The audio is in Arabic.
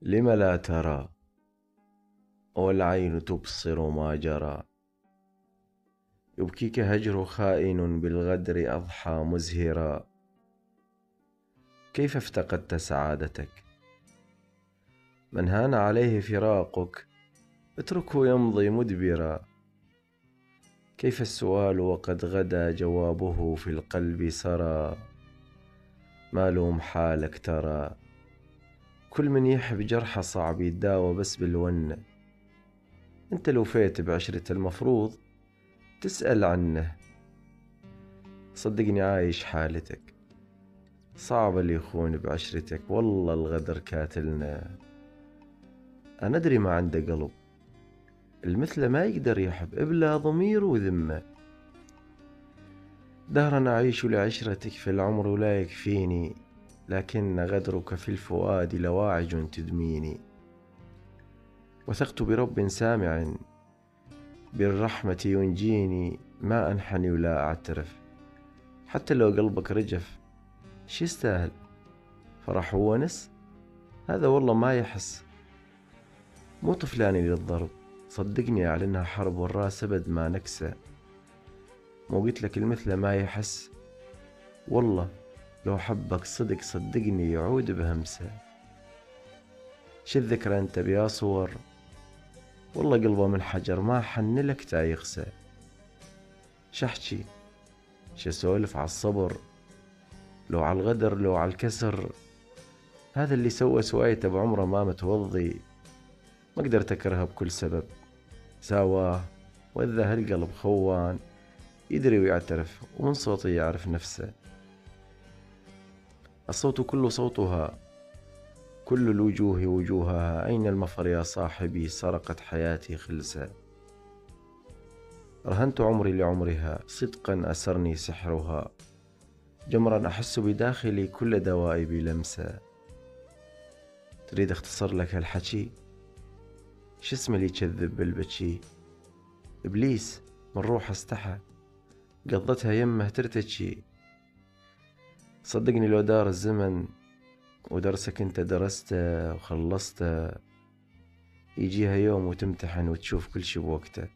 لم لا ترى والعين تبصر ما جرى. يبكيك هجر خائن بالغدر أضحى مزهرا. كيف افتقدت سعادتك؟ من هان عليه فراقك اتركه يمضي مدبرا. كيف السؤال وقد غدا جوابه في القلب سرى. ما لوم حالك ترى، كل من يحب جرحه صعب يتداوى بس بالونة. انت لو فيت بعشرة المفروض تسأل عنه. صدقني عايش حالتك، صعب اللي يخون بعشرتك، والله الغدر كاتلنا. أنا أدري ما عنده قلب، المثل ما يقدر يحب إبلا ضمير وذمة. دهرا أعيش لعشرتك في العمر ولا يكفيني، لكن غدرك في الفؤاد لواعج تدميني. وثقت برب سامع بالرحمة ينجيني، ما أنحني ولا أعترف. حتى لو قلبك رجف شي يستاهل فرح وونس؟ هذا والله ما يحس. مو طفلاني للضرب، صدقني أعلنها حرب والراس أبد ما نكسى. مو قلت لك المثل ما يحس؟ والله لو حبك صدق صدقني يعود بهمسة. شي الذكرى انت بيا صور، والله قلبه من حجر ما حن لك تا يغسى. شحكي شي سولف عالصبر، لو عالغدر لو عالكسر. هذا اللي سوى سوايته بعمره ما متوضي، ما قدرت أكرهه بكل سبب. ساواه وإذا هالقلب خوان يدري ويعترف، ومن صوته يعرف نفسه. الصوت كل صوتها، كل الوجوه وجوهها. أين المفر يا صاحبي؟ سرقت حياتي خلسا. رهنت عمري لعمرها، صدقا أسرني سحرها. جمرا أحس بداخلي كل دوائبي لمسا. تريد اختصر لك هالحكي؟ شو اسم اللي يكذب بالبكي؟ إبليس من روح استحى، قضتها يمه ترتجي. صدقني لو دار الزمن ودرسك انت درسته وخلصته، يجيها يوم وتمتحن وتشوف كل شي بوقته.